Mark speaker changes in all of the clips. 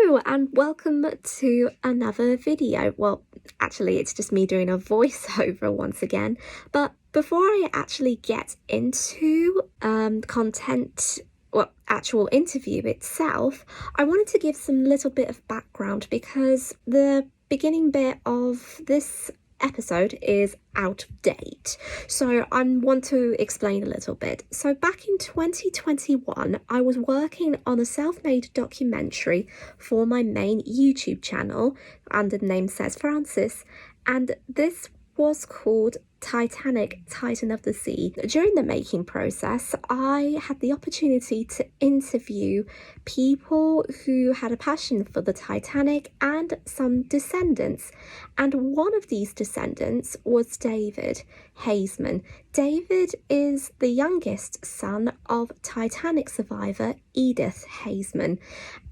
Speaker 1: Hello and welcome to another video. Well, actually it's just me doing a voiceover once again, but before I actually get into content, well, actual interview itself, I wanted to give some little bit of background because the beginning bit of this episode is out of date, so I want to explain a little bit. So back in 2021 I was working on a self-made documentary for my main YouTube channel, and the name says Francis, and this was called Titanic, Titan of the Sea. During the making process, I had the opportunity to interview people who had a passion for the Titanic and some descendants. And one of these descendants was David Haisman. David is the youngest son of Titanic survivor Edith Haisman.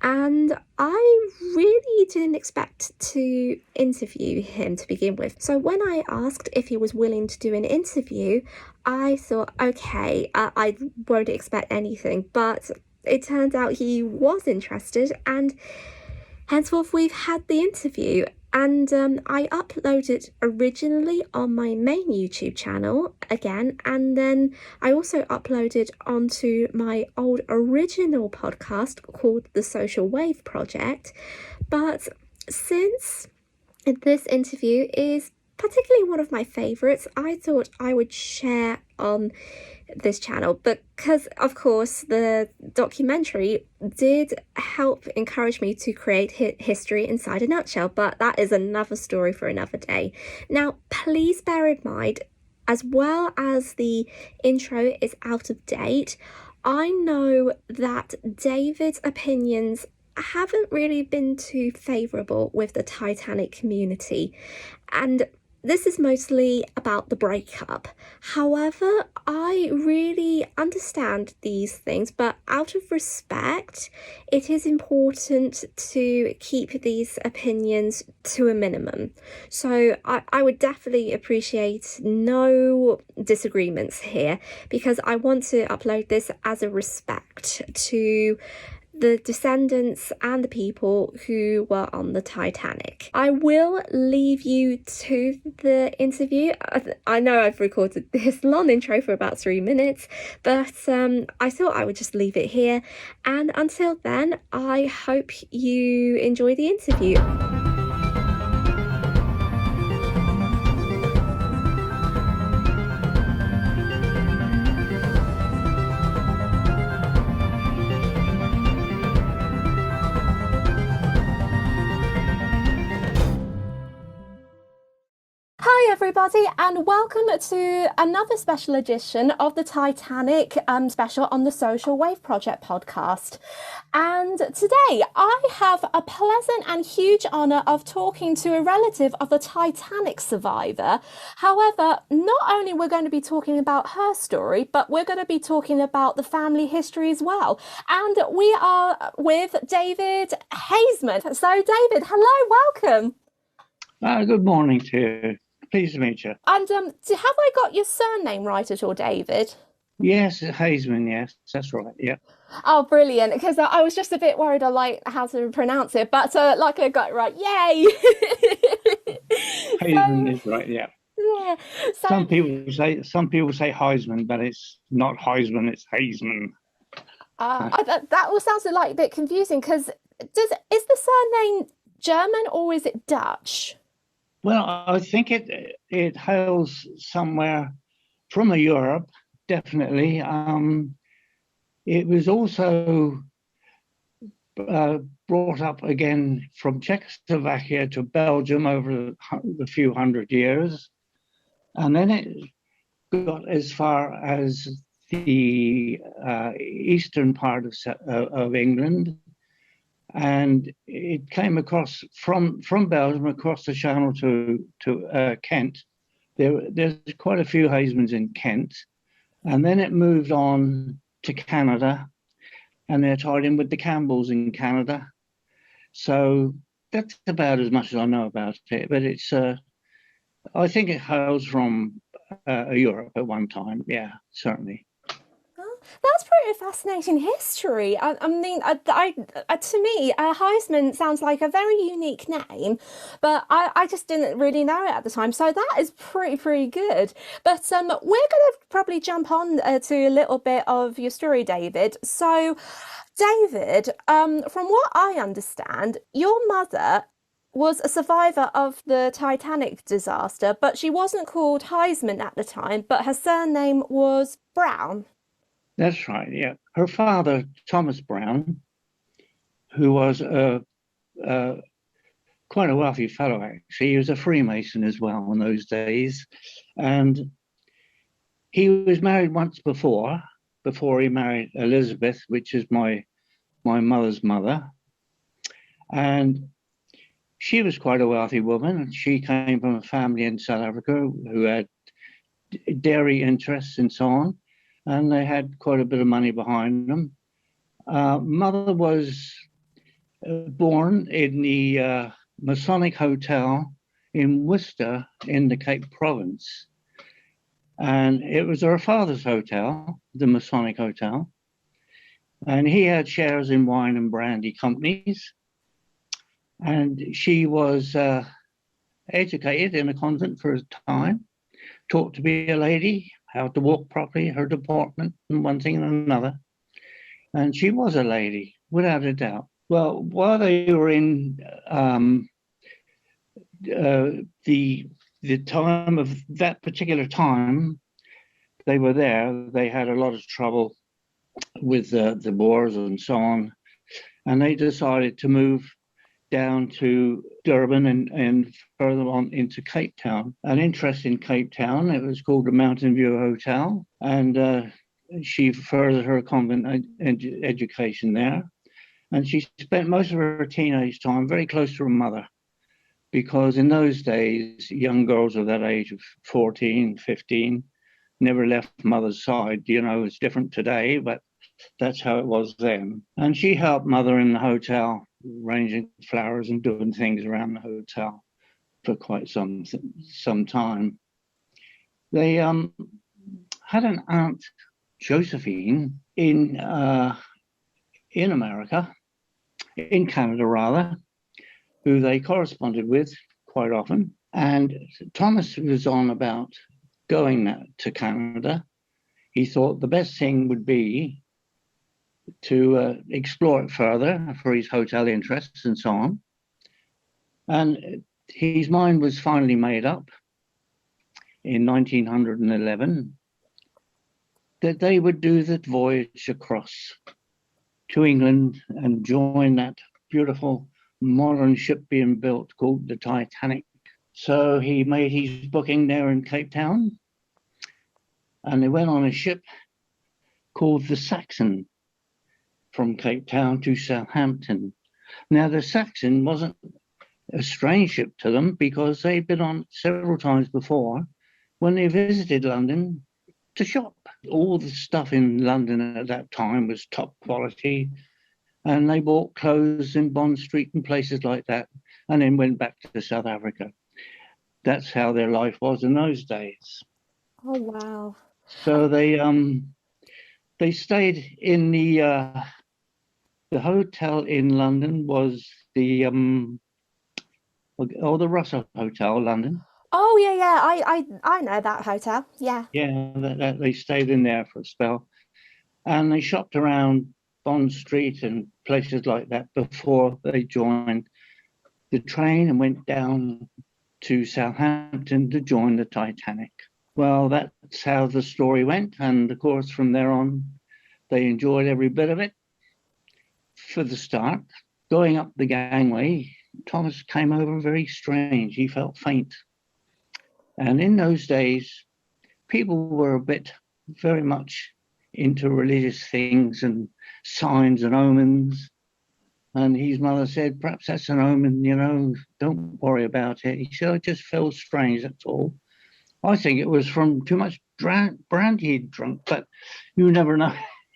Speaker 1: And I really didn't expect to interview him to begin with. So when I asked if he was willing to do an interview, I thought, okay, I won't expect anything, but it turned out he was interested, and henceforth we've had the interview. And I uploaded originally on my main YouTube channel again, and then I also uploaded onto my old original podcast called The Social Wave Project. But since this interview is particularly one of my favorites, I thought I would share on this channel because, of course, the documentary did help encourage me to create History Inside a Nutshell, but that is another story for another day. Now, please bear in mind, as well as the intro is out of date, I know that David's opinions haven't really been too favourable with the Titanic community, and this is mostly about the breakup. However, I really understand these things, but out of respect, it is important to keep these opinions to a minimum. So I would definitely appreciate no disagreements here, because I want to upload this as a respect to the descendants and the people who were on the Titanic. I will leave you to the interview. I know I've recorded this long intro for about 3 minutes, but I thought I would just leave it here. And until then, I hope you enjoy the interview. Hi everybody, and welcome to another special edition of the Titanic special on the Social Wave Project podcast. And today I have a pleasant and huge honour of talking to a relative of the Titanic survivor. However, not only we're going to be talking about her story, but we're going to be talking about the family history as well. And we are with David Haisman. So David, hello, welcome.
Speaker 2: Good morning to you. Pleased to meet you.
Speaker 1: And have I got your surname right at all, David?
Speaker 2: Yes, Haisman, yes, that's right, yeah.
Speaker 1: Oh, brilliant, because I was just a bit worried on how to pronounce it, but luckily I got it right, yay!
Speaker 2: Haisman is right, yeah.
Speaker 1: Yeah. So,
Speaker 2: some people say Haisman, but it's not Haisman, it's Haisman.
Speaker 1: That all sounds like a bit confusing, because is the surname German or is it Dutch?
Speaker 2: Well, I think it hails somewhere from Europe, definitely. It was also brought up again from Czechoslovakia to Belgium over the few hundred years. And then it got as far as the eastern part of England. And it came across from Belgium across the channel to Kent. There's quite a few Haismans in Kent, and then it moved on to Canada, and they're tied in with the Campbells in Canada. So that's about as much as I know about it. But it's I think it hails from Europe at one time. Yeah, certainly.
Speaker 1: That's pretty fascinating history. I mean, to me, Heisman sounds like a very unique name, but I just didn't really know it at the time. So that is pretty good. But we're going to probably jump on to a little bit of your story, David. So, David, from what I understand, your mother was a survivor of the Titanic disaster, but she wasn't called Heisman at the time, but her surname was Brown.
Speaker 2: That's right. Yeah, her father, Thomas Brown, who was a quite a wealthy fellow, actually. He was a Freemason as well in those days, and he was married once before he married Elizabeth, which is my mother's mother, and she was quite a wealthy woman. She came from a family in South Africa who had dairy interests and so on, and they had quite a bit of money behind them. Mother was born in the Masonic Hotel in Worcester in the Cape Province. And it was her father's hotel, the Masonic Hotel. And he had shares in wine and brandy companies. And she was educated in a convent for a time, taught to be a lady, how to walk properly, her deportment, and one thing and another. And she was a lady, without a doubt. Well, while they were in the time of that particular time, they were there. They had a lot of trouble with the Boers and so on, and they decided to move down to Durban and further on into Cape Town. An interest in Cape Town. It was called the Mountain View Hotel, and she furthered her convent education there. And she spent most of her teenage time very close to her mother, because in those days, young girls of that age of 14, 15, never left mother's side. You know, it's different today, but that's how it was then. And she helped mother in the hotel, arranging flowers and doing things around the hotel for quite some time. They had an aunt, Josephine, in America, in Canada rather, who they corresponded with quite often. And Thomas was on about going to Canada. He thought the best thing would be to explore it further for his hotel interests and so on. And his mind was finally made up in 1911 that they would do the voyage across to England and join that beautiful modern ship being built called the Titanic. So he made his booking there in Cape Town, and they went on a ship called the Saxon from Cape Town to Southampton. Now, the Saxon wasn't a strange ship to them because they'd been on several times before when they visited London to shop. All the stuff in London at that time was top quality, and they bought clothes in Bond Street and places like that, and then went back to South Africa. That's how their life was in those days.
Speaker 1: Oh, wow.
Speaker 2: So they stayed in the hotel in London was the Russell Hotel, London.
Speaker 1: Oh, yeah. I know that hotel. Yeah.
Speaker 2: Yeah, that they stayed in there for a spell, and they shopped around Bond Street and places like that before they joined the train and went down to Southampton to join the Titanic. Well, that's how the story went, and of course from there on they enjoyed every bit of it. For the start, going up the gangway, Thomas came over very strange. He felt faint. And in those days, people were very much into religious things and signs and omens. And his mother said, perhaps that's an omen, don't worry about it. He said, I just felt strange, that's all. I think it was from too much brandy he'd drunk, but you never know.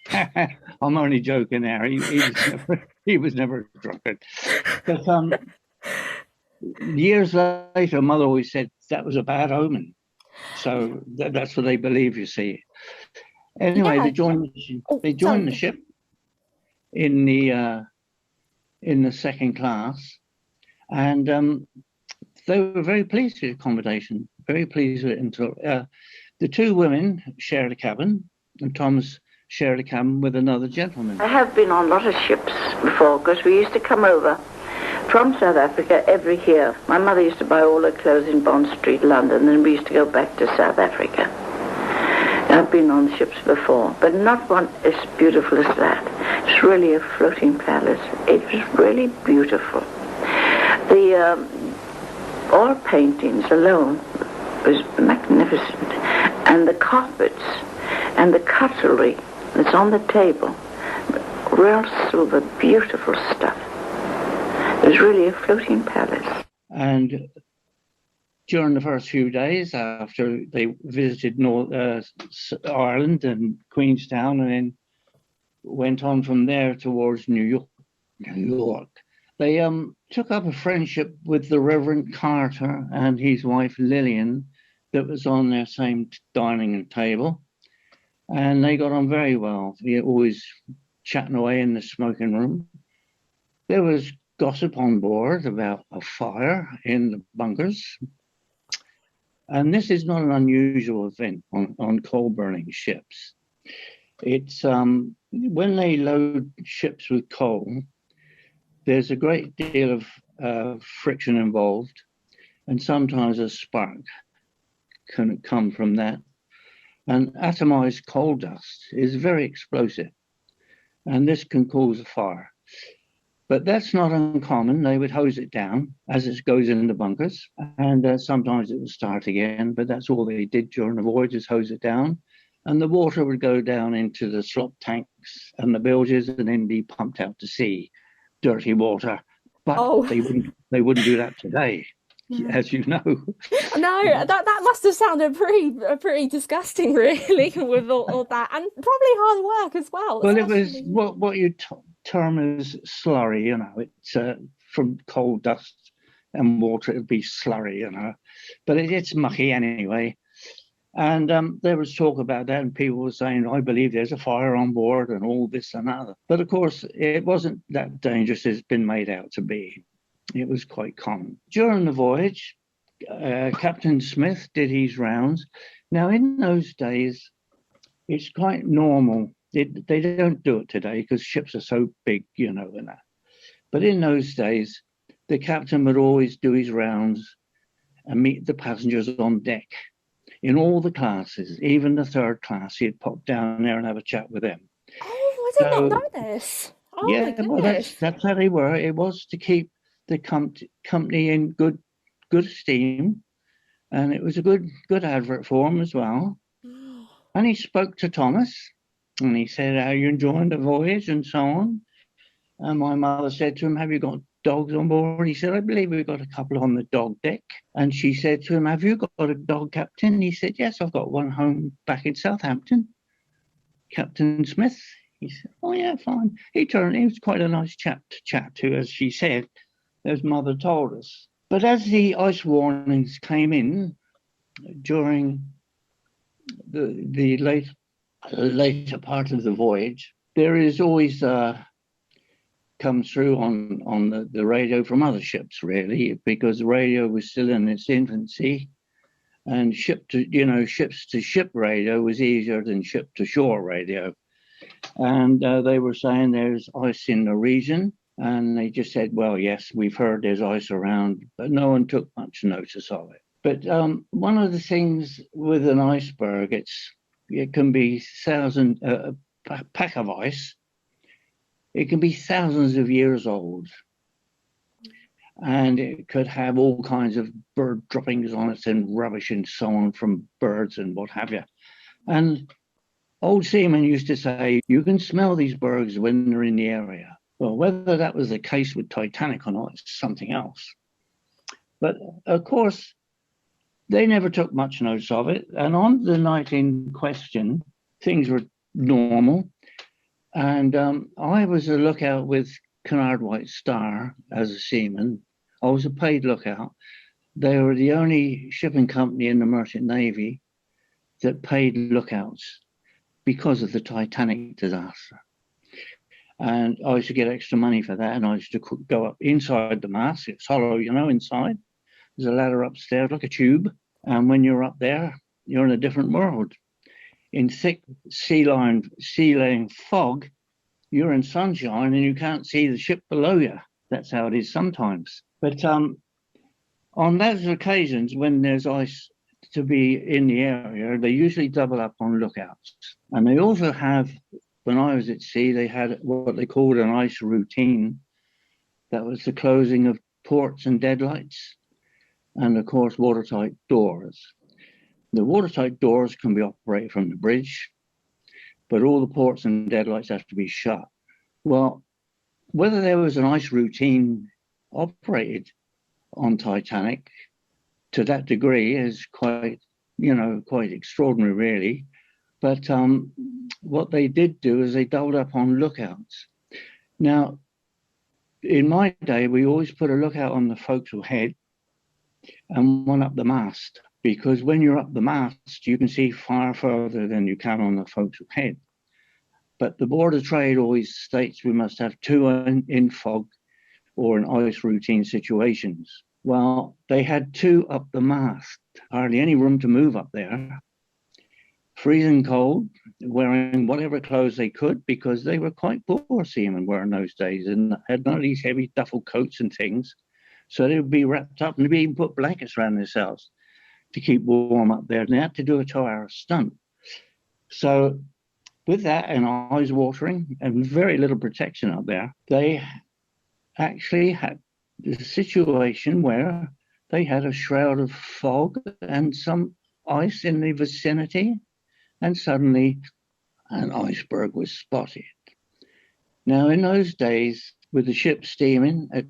Speaker 2: I'm only joking there. He was never a drunkard. But years later, mother always said that was a bad omen. So that's what they believe, you see. Anyway,
Speaker 1: Yeah. Oh,
Speaker 2: they joined the
Speaker 1: sorry.
Speaker 2: ship in the second class, and they were very pleased with the accommodation, very pleased with it until the two women shared a cabin, and Thomas shared a cabin with another gentleman.
Speaker 3: I have been on a lot of ships before, because we used to come over from South Africa every year. My mother used to buy all her clothes in Bond Street, London, and we used to go back to South Africa. I've been on ships before, but not one as beautiful as that. It's really a floating palace. It was really beautiful. The oil paintings alone was magnificent, and the carpets and the cutlery that's on the table, real silver, beautiful stuff. It was really a floating palace.
Speaker 2: And during the first few days after they visited Ireland and Queenstown, and then went on from there towards New York, they took up a friendship with the Reverend Carter and his wife Lillian that was on their same dining table. And they got on very well. They always chatting away in the smoking room. There was gossip on board about a fire in the bunkers. And this is not an unusual event on coal-burning ships. It's when they load ships with coal, there's a great deal of friction involved, and sometimes a spark can come from that. And atomized coal dust is very explosive, and this can cause a fire. But that's not uncommon. They would hose it down as it goes in the bunkers, and sometimes it would start again, but that's all they did during the voyage, is hose it down. And the water would go down into the slop tanks and the bilges and then be pumped out to sea. Dirty water. But they wouldn't do that today, as you know.
Speaker 1: No, that must have sounded pretty disgusting, really, with all that, and probably hard work as well.
Speaker 2: Well, it was what you term as slurry, you know. It's from coal dust and water, it'd be slurry, you know. But it's mucky anyway. And there was talk about that, and people were saying, I believe there's a fire on board and all this and that. But of course, it wasn't that dangerous as it's been made out to be. It was quite common. During the voyage, Captain Smith did his rounds. Now, in those days, it's quite normal. They don't do it today because ships are so big, you know, and that. But in those days, the captain would always do his rounds and meet the passengers on deck. In all the classes, even the third class, he'd pop down there and have a chat with them.
Speaker 1: Oh, I did not know this. Oh,
Speaker 2: yeah,
Speaker 1: my goodness.
Speaker 2: Well, that's how they were. It was to keep the company in good esteem, and it was a good advert for him as well. And he spoke to Thomas, and he said, "Are you enjoying the voyage?" and so on. And my mother said to him, "Have you got dogs on board?" He said, "I believe we've got a couple on the dog deck." And she said to him, "Have you got a dog, Captain?" And he said, "Yes, I've got one home back in Southampton, Captain Smith." He said, "Oh yeah, fine." He was quite a nice chap to chat to, as she said, as Mother told us. But as the ice warnings came in during the later part of the voyage, there is always comes through on the radio from other ships, really, because the radio was still in its infancy, and ships to ship radio was easier than ship to shore radio. And they were saying there's ice in the region, and they just said, well, yes, we've heard there's ice around, but no one took much notice of it. But one of the things with an iceberg, it can be a pack of ice. It can be thousands of years old, and it could have all kinds of bird droppings on it and rubbish and so on from birds and what have you. And old seamen used to say, you can smell these bergs when they're in the area. Well, whether that was the case with Titanic or not is something else. But of course, they never took much notice of it. And on the night in question, things were normal. And I was a lookout with Cunard White Star as a seaman. I was a paid lookout. They were the only shipping company in the Merchant Navy that paid lookouts. because of the Titanic disaster. And I used to get extra money for that, and I used to go up inside the mast. It's hollow, inside. There's a ladder upstairs, like a tube. And when you're up there, you're in a different world. In thick sea-laying fog, you're in sunshine and you can't see the ship below you. That's how it is sometimes. But on those occasions when there's ice to be in the area, they usually double up on lookouts. And they also have, when I was at sea, they had what they called an ice routine. That was the closing of ports and deadlights, and of course watertight doors. The watertight doors can be operated from the bridge, but all the ports and deadlights have to be shut. Well, whether there was an ice routine operated on Titanic to that degree is quite extraordinary, really. But what they did do is they doubled up on lookouts. Now, in my day, we always put a lookout on the forecastle head and one up the mast, because when you're up the mast, you can see far further than you can on the forecastle head. But the Board of Trade always states we must have two in fog or in ice routine situations. Well, they had two up the mast, hardly any room to move up there. Freezing cold, wearing whatever clothes they could, because they were quite poor seamen were in those days and had none of these heavy duffel coats and things. So they would be wrapped up, and they'd even put blankets around themselves to keep warm up there. And they had to do a 2-hour stunt. So with that and eyes watering and very little protection up there, they actually had the situation where they had a shroud of fog and some ice in the vicinity, and suddenly an iceberg was spotted. Now, in those days, with the ship steaming at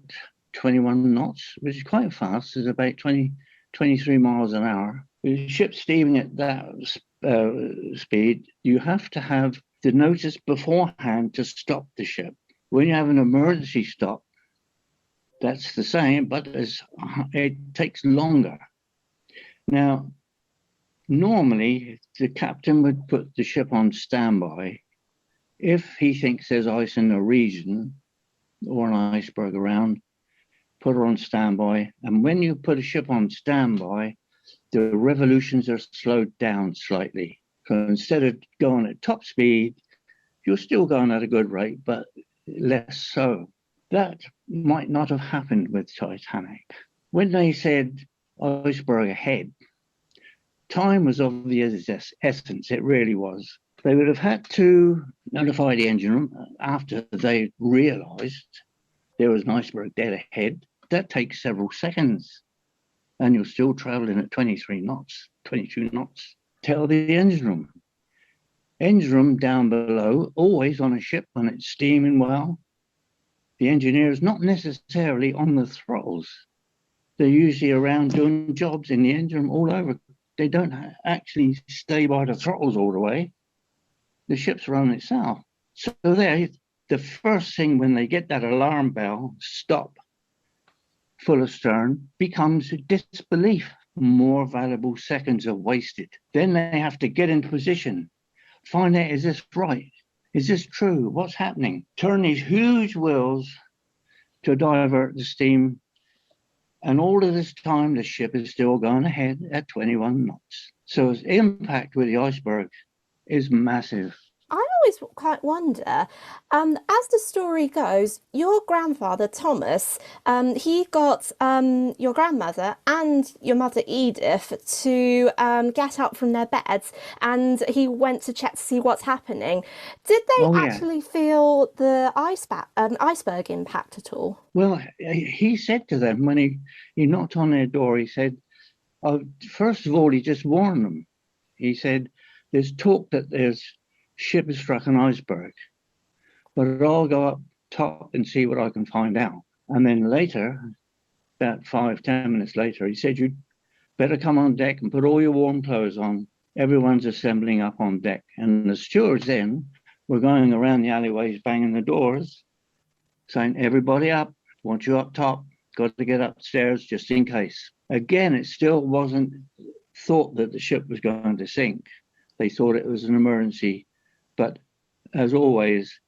Speaker 2: 21 knots, which is quite fast, it's about 23 miles an hour. With the ship steaming at that speed, you have to have the notice beforehand to stop the ship. When you have an emergency stop, that's the same, but it takes longer. Now, normally, the captain would put the ship on standby if he thinks there's ice in the region or an iceberg around. Put her on standby. And when you put a ship on standby, the revolutions are slowed down slightly. So instead of going at top speed, you're still going at a good rate, but less so. That might not have happened with Titanic. When they said iceberg ahead, time was of the essence. It really was. They would have had to notify the engine room after they realized there was an iceberg dead ahead. That takes several seconds, and you're still traveling at 23 knots, 22 knots. Tell the engine room. Engine room down below, always on a ship when it's steaming well. The engineer's not necessarily on the throttles. They're usually around doing jobs in the engine room all over. They don't actually stay by the throttles all the way. The ship's running itself. So there, the first thing when they get that alarm bell, stop, full astern, becomes disbelief. More valuable seconds are wasted. Then they have to get into position, find out, is this right? Is this true? What's happening? Turn these huge wheels to divert the steam. And all of this time, the ship is still going ahead at 21 knots. So its impact with the iceberg is massive.
Speaker 1: I always quite wonder, as the story goes, your grandfather, Thomas, he got your grandmother and your mother, Edith, to get up from their beds, and he went to check to see what's happening. Did they actually feel the iceberg impact at all?
Speaker 2: Well, he said to them when he knocked on their door, he said, first of all, he just warned them. He said, there's talk that there's ship has struck an iceberg, but I'll go up top and see what I can find out. And then later, about 5-10 minutes later, he said, you'd better come on deck and put all your warm clothes on. Everyone's assembling up on deck. And the stewards then were going around the alleyways, banging the doors, saying, everybody up, want you up top, got to get upstairs just in case. Again, it still wasn't thought that the ship was going to sink. They thought it was an emergency But as always,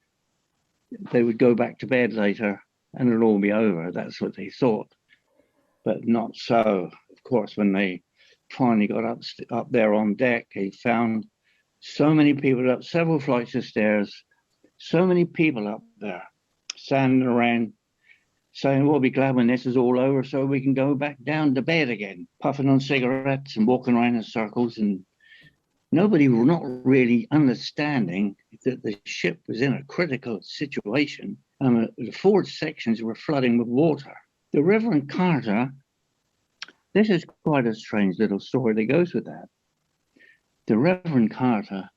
Speaker 2: they would go back to bed later and it'll all be over. That's what they thought. But not so. Of course, when they finally got up there on deck, he found so many people up several flights of stairs, so many people up there standing around saying, we'll be glad when this is all over so we can go back down to bed again, puffing on cigarettes and walking around in circles, and nobody were not really understanding that the ship was in a critical situation. The forward sections were flooding with water. The Reverend Carter, this is quite a strange little story that goes with that. The Reverend Carter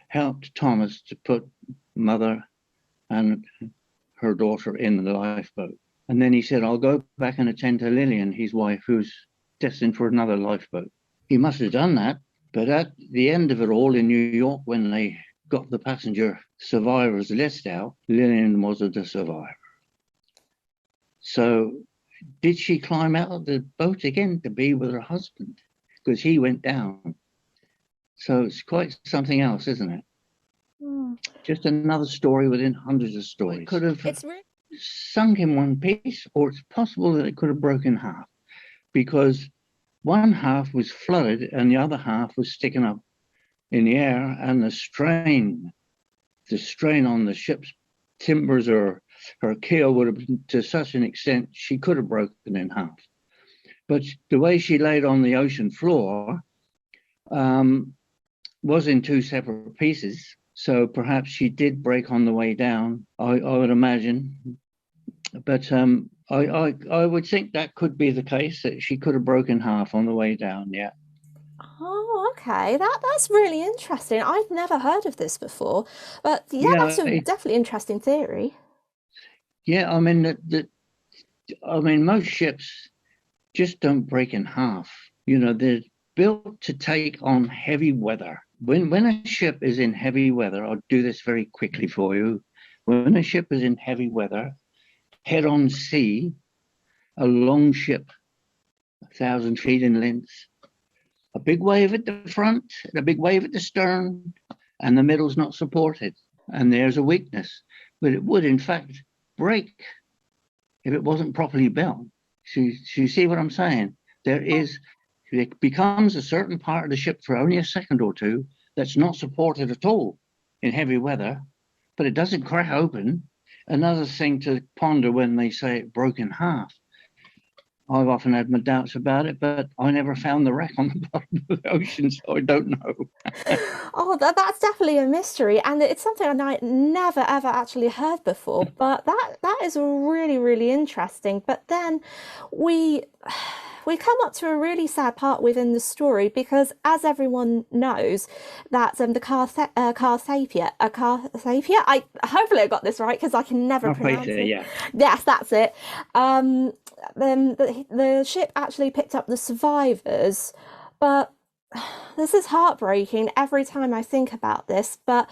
Speaker 2: helped Thomas to put Mother and her daughter in the lifeboat. And then he said, I'll go back and attend to Lillian, his wife, who's destined for another lifeboat. He must have done that. But at the end of it all in New York, when they got the passenger survivors list out, Lillian wasn't a survivor. So did she climb out of the boat again to be with her husband? Because he went down. So it's quite something else, isn't it? Just another story within hundreds of stories. It could have sunk in one piece, or it's possible that it could have broken half, because one half was flooded and the other half was sticking up in the air, and the strain on the ship's timbers or her keel would have been to such an extent she could have broken in half. But the way she laid on the ocean floor was in two separate pieces. So perhaps she did break on the way down, I would imagine. But I would think that could be the case, that she could have broken half on the way down, yeah.
Speaker 1: Oh, okay. That's really interesting. I've never heard of this before. But yeah, that's a definitely interesting theory.
Speaker 2: Yeah, I mean, most ships just don't break in half. You know, they're built to take on heavy weather. When a ship is in heavy weather, I'll do this very quickly for you. When a ship is in heavy weather, head on sea, a long ship, 1,000 feet in length, a big wave at the front, and a big wave at the stern, and the middle's not supported. And there's a weakness. But it would, in fact, break if it wasn't properly built. So you see what I'm saying? It becomes a certain part of the ship for only a second or two that's not supported at all in heavy weather, but it doesn't crack open. Another thing to ponder when they say it broke in half. I've often had my doubts about it, but I never found the wreck on the bottom of the ocean, so I don't know.
Speaker 1: Oh, that's definitely a mystery, and it's something I never ever actually heard before. But that is really, really interesting. But then we come up to a really sad part within the story, because as everyone knows, that the Carpathia, hopefully I got this right, because I can never pronounce it.
Speaker 2: Yeah.
Speaker 1: Yes, that's it. Then the ship actually picked up the survivors, but this is heartbreaking every time I think about this. But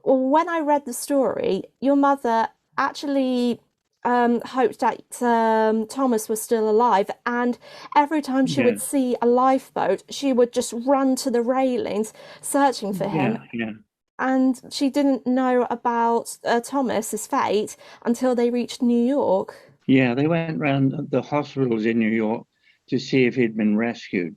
Speaker 1: when I read the story, your mother actually hoped that Thomas was still alive, and every time she would see a lifeboat, she would just run to the railings searching for him.
Speaker 2: Yeah.
Speaker 1: And she didn't know about Thomas's fate until they reached New York.
Speaker 2: Yeah, they went around the hospitals in New York to see if he'd been rescued.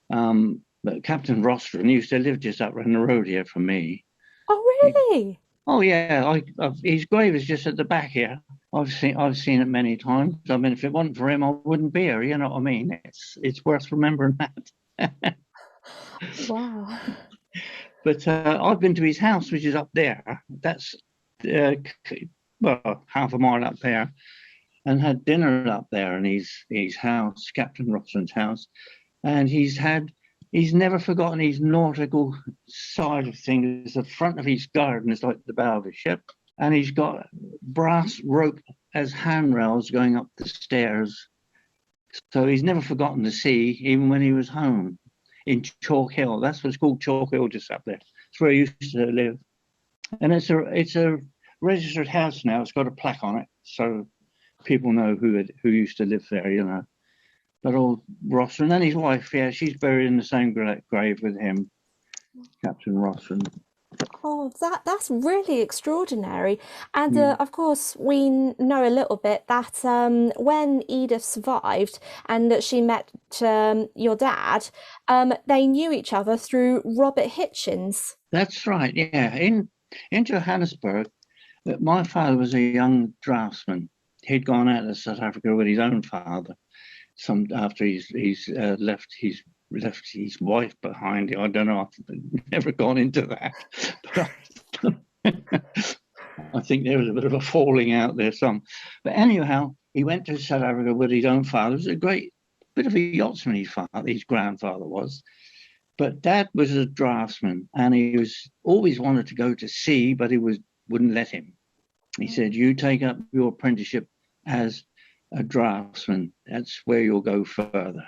Speaker 2: But Captain Rostron used to live just up around the road here from me.
Speaker 1: Oh, really?
Speaker 2: Oh, yeah. His grave is just at the back here. I've seen it many times. I mean, if it wasn't for him, I wouldn't be here. You know what I mean? It's worth remembering that.
Speaker 1: Wow.
Speaker 2: But I've been to his house, which is up there. That's half a mile up there, and had dinner up there in his house, Captain Rostron's house, and he's never forgotten his nautical side of things. The front of his garden is like the bow of a ship, and he's got brass rope as handrails going up the stairs. So he's never forgotten the sea, even when he was home in Chalk Hill. That's what's called Chalk Hill, just up there. It's where he used to live. And it's a registered house now. It's got a plaque on it, so people know who used to live there, you know. But old Rostron and his wife, yeah, she's buried in the same grave with him, Captain Rostron.
Speaker 1: Oh, that's really extraordinary. And
Speaker 2: Mm.
Speaker 1: of course, we know a little bit that when Edith survived and that she met your dad, they knew each other through Robert Hitchens.
Speaker 2: That's right. Yeah, in Johannesburg, my father was a young draftsman. He'd gone out to South Africa with his own father. Some after he's left his wife behind. I don't know. I've never gone into that, but I think there was a bit of a falling out there. But anyhow, he went to South Africa with his own father. It was a great bit of a yachtsman. His grandfather was. But Dad was a draftsman, and he was always wanted to go to sea, but he wouldn't let him. He said, "You take up your apprenticeship as a draftsman. That's where you'll go further."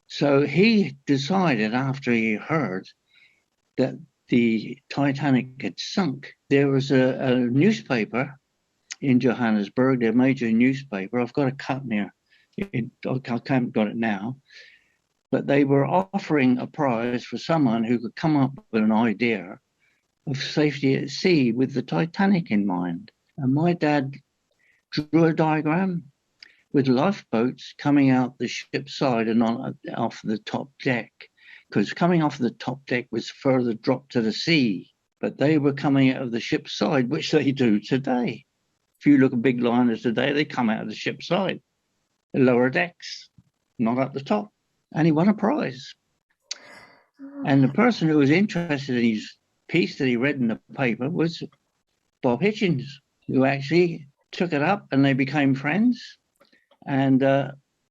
Speaker 2: So he decided, after he heard that the Titanic had sunk, there was a newspaper in Johannesburg, their major newspaper. I've got a cut here. I haven't got it now. But they were offering a prize for someone who could come up with an idea of safety at sea with the Titanic in mind. And my dad drew a diagram with lifeboats coming out the ship's side and on off the top deck, because coming off the top deck was further drop to the sea, but they were coming out of the ship's side, which they do today. If you look at big liners today, they come out of the ship's side, the lower decks, not up the top. And he won a prize. And the person who was interested in his piece that he read in the paper was Bob Hitchens, who actually took it up, and they became friends. And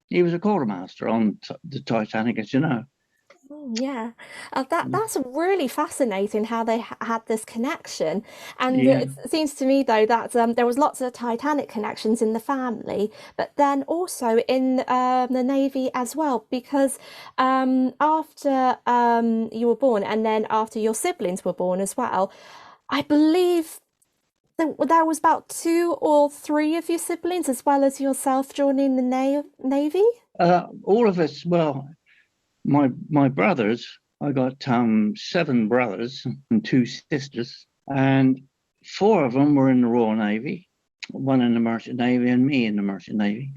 Speaker 2: he was a quartermaster on the Titanic, as you know.
Speaker 1: Yeah, that's really fascinating how they had this connection. And
Speaker 2: Yeah.
Speaker 1: it seems to me though that there was lots of Titanic connections in the family, but then also in the Navy as well, because after you were born and then after your siblings were born as well, I believe there was about two or three of your siblings as well as yourself joining the Navy.
Speaker 2: All of us, well, my brothers, I got 7 brothers and 2 sisters, and 4 of them were in the Royal Navy, 1 in the Merchant Navy, and me in the Merchant Navy,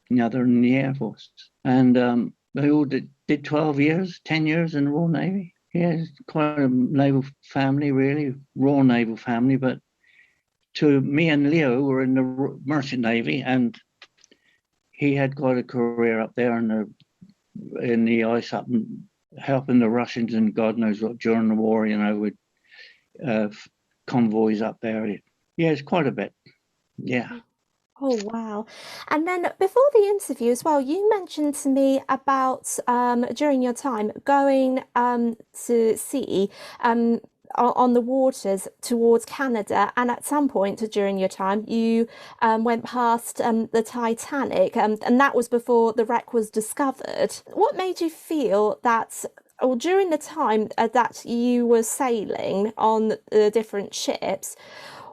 Speaker 2: the other in the Air Force. And they all did 12 years, 10 years in the Royal Navy. Yeah, it's quite a naval family, really, Royal Naval family. But to me and Leo were in the Merchant Navy, and he had quite a career up there in the ice up and helping the Russians and God knows what during the war, with convoys up there. Yeah, it's quite a bit. Yeah.
Speaker 1: Oh, wow. And then before the interview as well, you mentioned to me about during your time going to sea on the waters towards Canada. And at some point during your time, you went past the Titanic, and that was before the wreck was discovered. What made you feel that, or during the time that you were sailing on the different ships,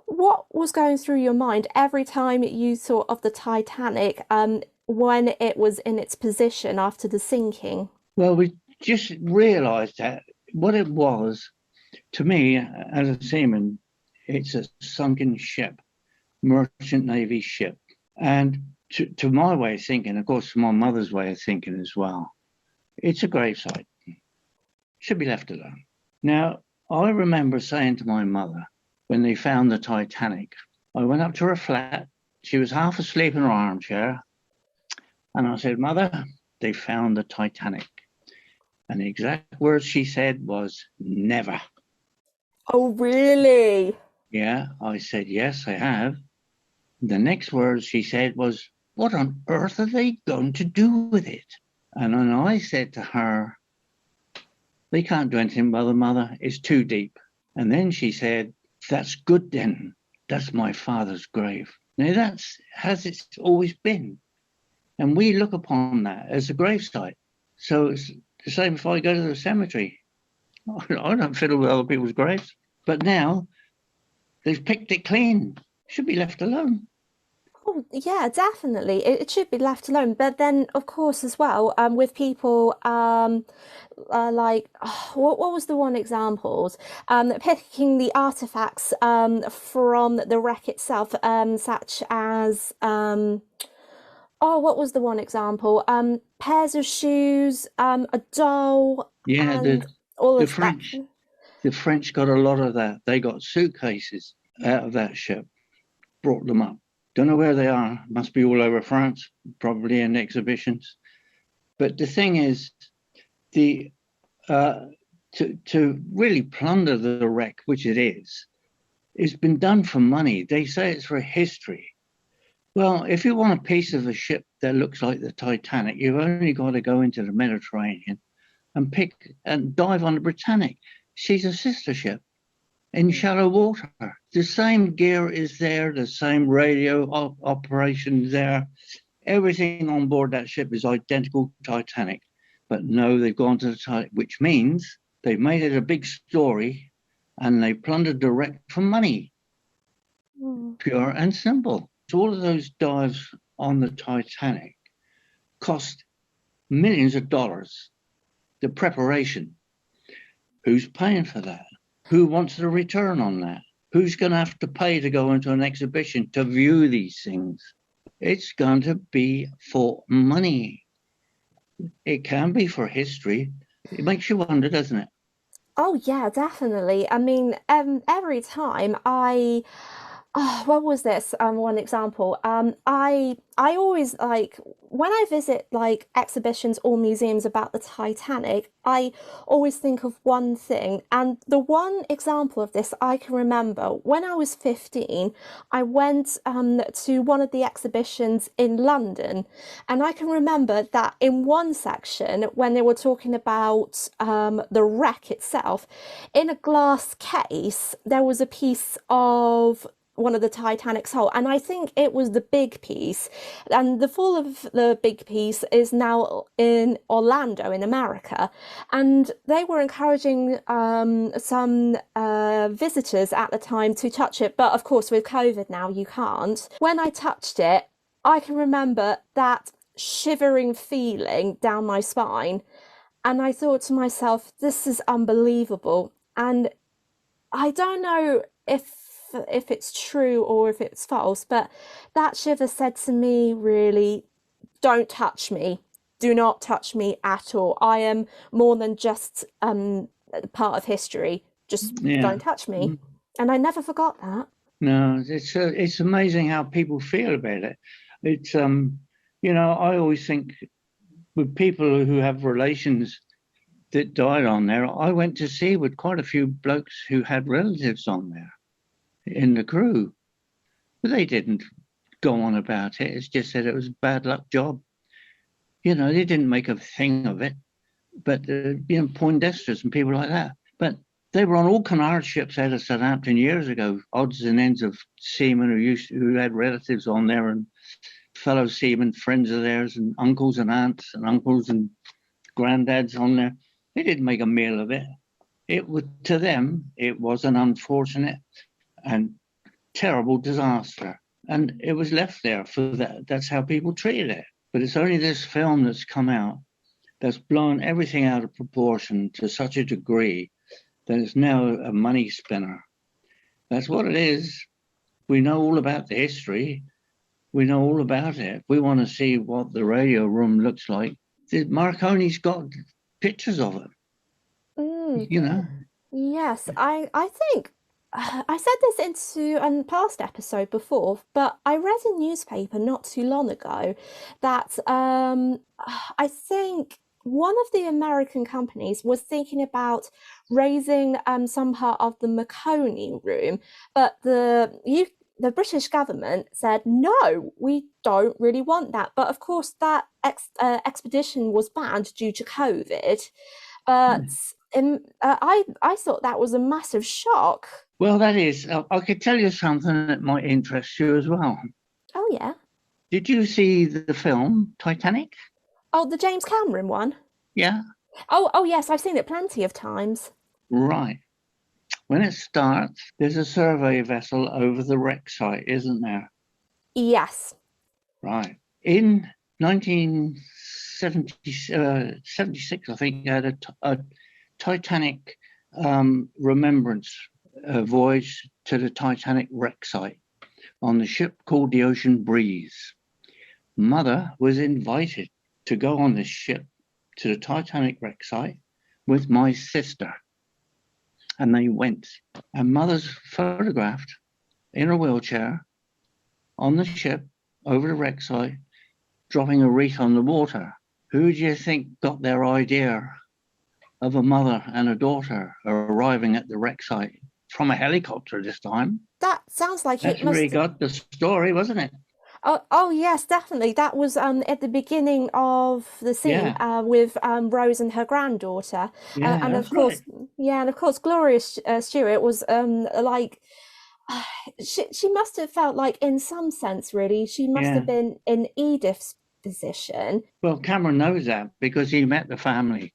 Speaker 1: what was going through your mind every time you thought of the Titanic when it was in its position after the sinking?
Speaker 2: Well, we just realised that what it was, to me, as a seaman, it's a sunken ship, Merchant Navy ship. And to my way of thinking, of course, my mother's way of thinking as well, it's a gravesite. Should be left alone. Now, I remember saying to my mother, when they found the Titanic, I went up to her flat. She was half asleep in her armchair. And I said, "Mother, they found the Titanic." And the exact words she said was, "Never."
Speaker 1: Oh, really?
Speaker 2: Yeah, I said, "Yes, I have." The next words she said was, "What on earth are they going to do with it?" And then I said to her, "They can't do anything, mother. It's too deep." And then she said, "That's good then. That's my father's grave." Now that's as it's always been. And we look upon that as a gravesite. So it's the same if I go to the cemetery. I don't fiddle with other people's graves. But now they've picked it clean. Should be left alone.
Speaker 1: Oh, yeah, definitely. It should be left alone. But then, of course, as well, with people like what was the one examples? Picking the artifacts from the wreck itself, such as oh, what was the one example? Pairs of shoes, a doll,
Speaker 2: Yeah,
Speaker 1: and all
Speaker 2: the
Speaker 1: of that.
Speaker 2: French got a lot of that. They got suitcases out of that ship, brought them up. Don't know where they are. Must be all over France, probably in exhibitions. But the thing is, the to really plunder the wreck, which it is, it's been done for money. They say it's for history. Well, if you want a piece of a ship that looks like the Titanic, you've only got to go into the Mediterranean and pick and dive on the Britannic. She's a sister ship in shallow water. The same gear is there, the same radio operations there. Everything on board that ship is identical to Titanic. But no, they've gone to the Titanic, which means they've made it a big story and they plundered the wreck for money. Pure and simple. So all of those dives on the Titanic cost millions of dollars. The preparation. Who's paying for that? Who wants the return on that? Who's going to have to pay to go into an exhibition to view these things? It's going to be for money. It can be for history. It makes you wonder, doesn't it?
Speaker 1: Oh yeah, definitely. I mean, every time oh, what was this? One example. I always like when I visit like exhibitions or museums about the Titanic, I always think of one thing. And the one example of this I can remember when I was 15, I went to one of the exhibitions in London, and I can remember that in one section when they were talking about the wreck itself, in a glass case, there was a piece of one of the Titanic's hull, and I think it was the big piece. And the fall of the big piece is now in Orlando, in America. And they were encouraging some visitors at the time to touch it, but of course, with COVID now, you can't. When I touched it, I can remember that shivering feeling down my spine, and I thought to myself, this is unbelievable. And I don't know if it's true or if it's false, but that shiver said to me, really, don't touch me. Do not touch me at all. I am more than just part of history. Just don't touch me. And I never forgot that.
Speaker 2: No, it's amazing how people feel about it. It's you know, I always think with people who have relations that died on there, I went to sea with quite a few blokes who had relatives on there in the crew. But they didn't go on about it. It's just that it was a bad luck job. You know, they didn't make a thing of it. But, you know, Poindexters and people like that. But they were on all canard ships out of Southampton years ago, odds and ends of seamen who had relatives on there and fellow seamen, friends of theirs, and uncles and aunts and uncles and granddads on there. They didn't make a meal of it. It was, to them, it was an unfortunate and terrible disaster. And it was left there for that. That's how people treated it. But it's only this film that's come out that's blown everything out of proportion to such a degree that it's now a money spinner. That's what it is. We know all about the history. We know all about it. We want to see what the radio room looks like. Marconi's got pictures of it. You know.
Speaker 1: Yes, I think I said this into a past episode before, but I read a newspaper not too long ago that I think one of the American companies was thinking about raising some part of the Marconi room, but the British government said, no, we don't really want that. But of course, that expedition was banned due to COVID. But I thought that was a massive shock.
Speaker 2: Well, that is. I could tell you something that might interest you as well.
Speaker 1: Oh, yeah.
Speaker 2: Did you see the film Titanic?
Speaker 1: Oh, the James Cameron one?
Speaker 2: Yeah.
Speaker 1: Oh, yes, I've seen it plenty of times.
Speaker 2: Right. When it starts, there's a survey vessel over the wreck site, isn't there?
Speaker 1: Yes.
Speaker 2: Right. In 1976, I think, they had a Titanic remembrance voyage to the Titanic wreck site on the ship called the Ocean Breeze. Mother was invited to go on this ship to the Titanic wreck site with my sister. And they went. And Mother's photographed in a wheelchair on the ship over the wreck site, dropping a wreath on the water. Who do you think got their idea of a mother and a daughter arriving at the wreck site from a helicopter this time?
Speaker 1: That sounds like
Speaker 2: That's
Speaker 1: it must
Speaker 2: really got the story, wasn't it?
Speaker 1: Oh, yes, definitely. That was at the beginning of the scene
Speaker 2: Yeah,
Speaker 1: with Rose and her granddaughter,
Speaker 2: yeah,
Speaker 1: and of
Speaker 2: that's right.
Speaker 1: course, yeah, and of course, Gloria Stewart was like she must have felt like, in some sense, really, she must
Speaker 2: Yeah.
Speaker 1: have been in Edith's position.
Speaker 2: Well, Cameron knows that because he met the family.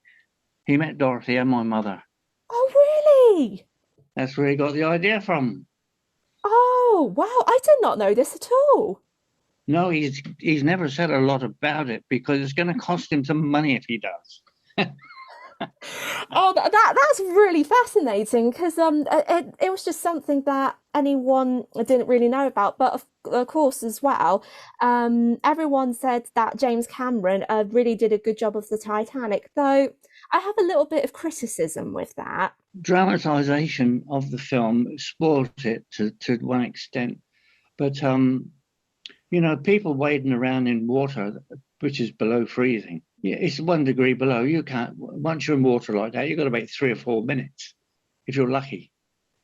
Speaker 2: He met Dorothy and my mother.
Speaker 1: Oh, really?
Speaker 2: That's where he got the idea from.
Speaker 1: Oh, wow! I did not know this at all.
Speaker 2: No, he's never said a lot about it because it's going to cost him some money if he does.
Speaker 1: Oh, that's really fascinating because it was just something that anyone didn't really know about. But of course, as well, everyone said that James Cameron really did a good job of the Titanic. Though I have a little bit of criticism with that.
Speaker 2: Dramatization of the film spoiled it to one extent, but people wading around in water which is below freezing. Yeah, it's 1 degree below. You can't, once you're in water like that, you've got to wait 3 or 4 minutes if you're lucky.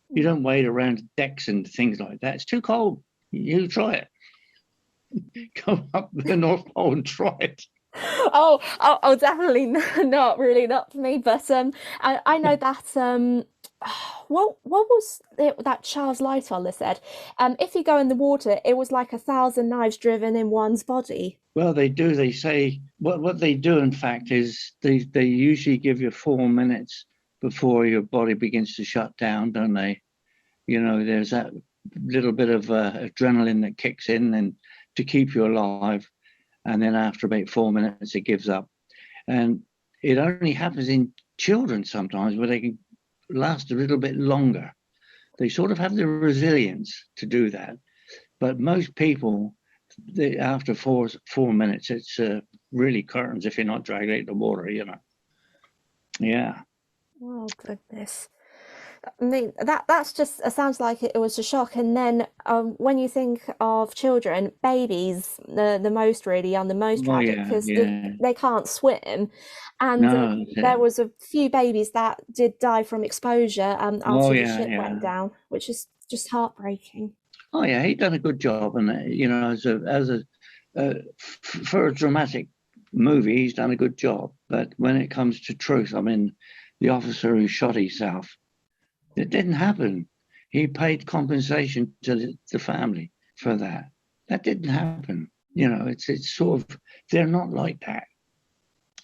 Speaker 2: You don't wade around decks and things like that. It's too cold. You try it. Go up the North Pole and try it.
Speaker 1: Oh, definitely not really, not for me. But I know that what was it that Charles Lightoller said? If you go in the water, it was like 1,000 knives driven in one's body.
Speaker 2: Well, they do. They say what they do, in fact, is they usually give you 4 minutes before your body begins to shut down, don't they? There's that little bit of adrenaline that kicks in and to keep you alive. And then after about 4 minutes, it gives up. And it only happens in children sometimes where they can last a little bit longer. They sort of have the resilience to do that. But most people, after 4 minutes, it's really curtains if you're not dragged out the water, Yeah.
Speaker 1: Oh goodness. I mean, that's just sounds like it was a shock. And then when you think of children, babies, the most really and the most
Speaker 2: Oh,
Speaker 1: tragic
Speaker 2: yeah,
Speaker 1: because
Speaker 2: yeah.
Speaker 1: they can't swim, and
Speaker 2: No,
Speaker 1: there was a few babies that did die from exposure
Speaker 2: oh,
Speaker 1: after the
Speaker 2: yeah,
Speaker 1: ship
Speaker 2: yeah.
Speaker 1: went down, which is just heartbreaking.
Speaker 2: Oh, yeah, he done a good job. And, for a dramatic movie, he's done a good job. But when it comes to truth, I mean, the officer who shot himself, it didn't happen. He paid compensation to the family for that. That didn't happen. It's sort of, they're not like that.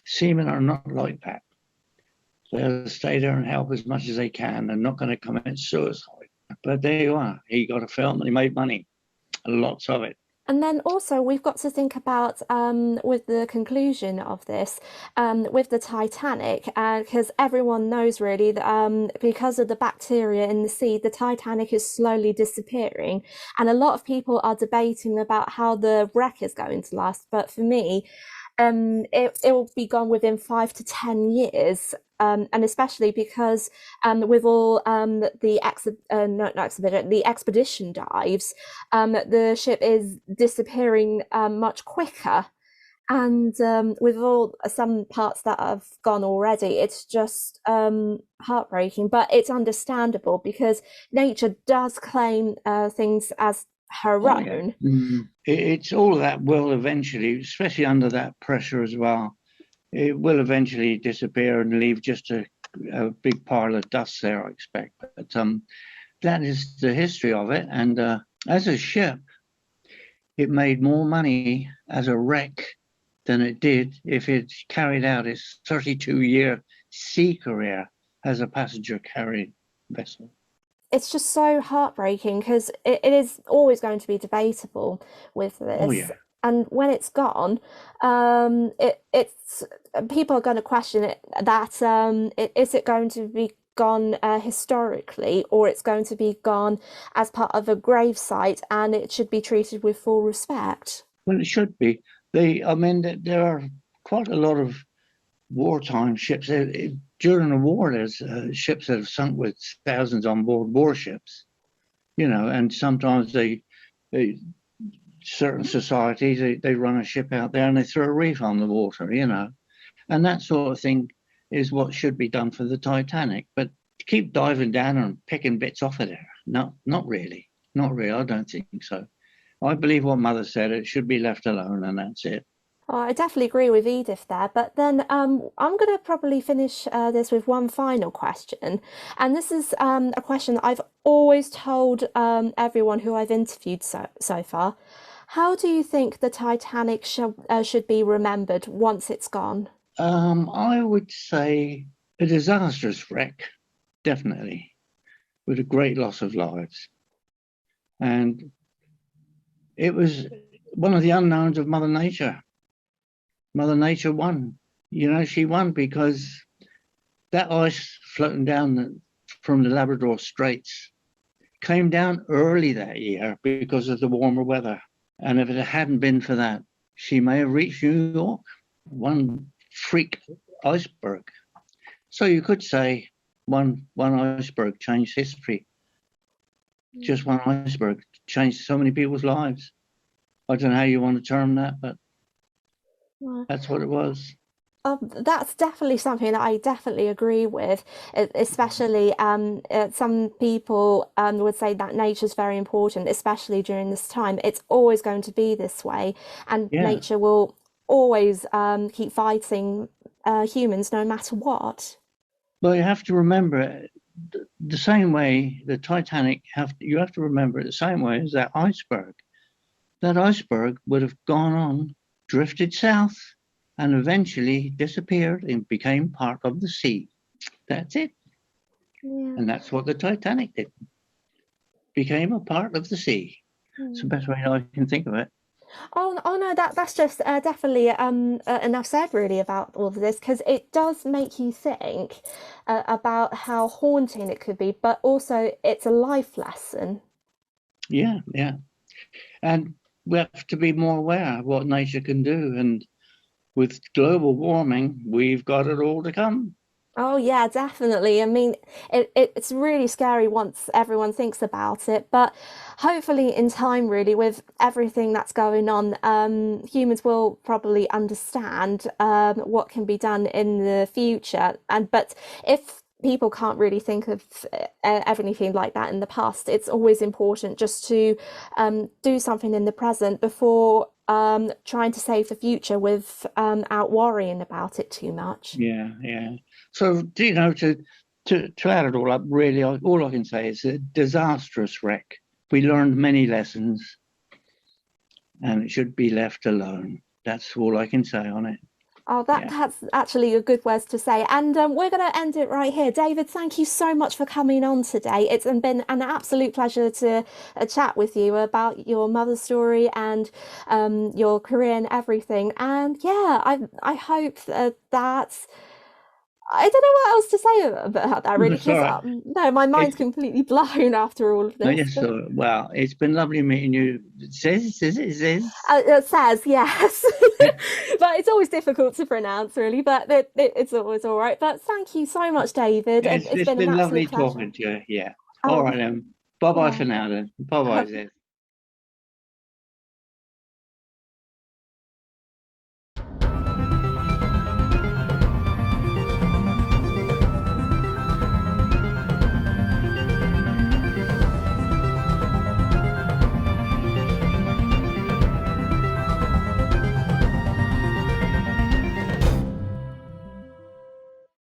Speaker 2: Seamen are not like that. They'll stay there and help as much as they can. They're not going to commit suicide. But there you are. He got a film and he made money. Lots of it.
Speaker 1: And then also we've got to think about with the conclusion of this, with the Titanic, because everyone knows really that because of the bacteria in the sea, the Titanic is slowly disappearing, and a lot of people are debating about how the wreck is going to last. But for me, it will be gone within 5 to 10 years. And especially because with all the expedition dives, the ship is disappearing much quicker. And with all some parts that have gone already, it's just heartbreaking. But it's understandable because nature does claim things as her own.
Speaker 2: It's all of that will eventually, especially under that pressure as well, it will eventually disappear and leave just a big pile of dust there, I expect. But that is the history of it. And as a ship, it made more money as a wreck than it did if it carried out its 32-year sea career as a passenger carried vessel.
Speaker 1: it's just so heartbreaking because it is always going to be debatable with
Speaker 2: Oh
Speaker 1: this.
Speaker 2: yeah.
Speaker 1: And when it's gone, it's people are going to question it that is it going to be gone historically, or it's going to be gone as part of a grave site and it should be treated with full respect.
Speaker 2: Well, it should be. I mean, there are quite a lot of wartime ships. During the war, there's ships that have sunk with thousands on board warships, and sometimes they certain societies, they run a ship out there and they throw a reef on the water, and that sort of thing is what should be done for the Titanic. But to keep diving down and picking bits off of there, no, not really. Not really. I don't think so. I believe what Mother said. It should be left alone, and that's it.
Speaker 1: Oh, I definitely agree with Edith there, but then I'm going to probably finish this with one final question. And this is a question that I've always told everyone who I've interviewed so far. How do you think the Titanic should be remembered once it's gone?
Speaker 2: I would say a disastrous wreck, definitely, with a great loss of lives. And it was one of the unknowns of Mother Nature. Mother Nature won. She won because that ice floating down from the Labrador Straits came down early that year because of the warmer weather. And if it hadn't been for that, she may have reached New York, one freak iceberg. So you could say one iceberg changed history. Just one iceberg changed so many people's lives. I don't know how you want to term that, but that's what it was.
Speaker 1: That's definitely something that I definitely agree with, especially some people would say that nature's very important, especially during this time. It's always going to be this way, and
Speaker 2: Yeah.
Speaker 1: nature will always keep fighting humans no matter what.
Speaker 2: Well, you have to remember the same way the Titanic you have to remember it the same way as that iceberg. That iceberg would have gone on, drifted south, and eventually disappeared and became part of the sea. That's it.
Speaker 1: Yeah.
Speaker 2: And that's what the Titanic did. Became a part of the sea. It's the best way I can think of it.
Speaker 1: Oh no, that's just definitely enough said really about all of this, because it does make you think about how haunting it could be, but also it's a life lesson.
Speaker 2: Yeah, yeah. And we have to be more aware of what nature can do. And with global warming, we've got it all to come.
Speaker 1: Oh yeah, definitely. I mean, it's really scary once everyone thinks about it, but hopefully in time, really, with everything that's going on, humans will probably understand what can be done in the future. But if people can't really think of anything like that in the past, it's always important just to do something in the present before trying to save the future without worrying about it too much.
Speaker 2: Yeah, yeah. So, to add it all up, really, all I can say is a disastrous wreck. We learned many lessons, and it should be left alone. That's all I can say on it.
Speaker 1: Oh, that's actually a good words to say. And we're going to end it right here. David, thank you so much for coming on today. It's been an absolute pleasure to chat with you about your mother's story and your career and everything. And yeah, I hope that I don't know what else to say about that really, because
Speaker 2: Sorry.
Speaker 1: no, my mind's completely blown after all of
Speaker 2: No,
Speaker 1: this.
Speaker 2: yes, so, well, it's been lovely meeting you. It says.
Speaker 1: It says yes, but it's always difficult to pronounce, really. But it's always all right. But thank you so much, David.
Speaker 2: It's
Speaker 1: been an
Speaker 2: lovely
Speaker 1: absolute pleasure.
Speaker 2: talking to you. Yeah.
Speaker 1: Oh,
Speaker 2: All right then. Bye bye
Speaker 1: yeah.
Speaker 2: for now then. Bye bye, Zed.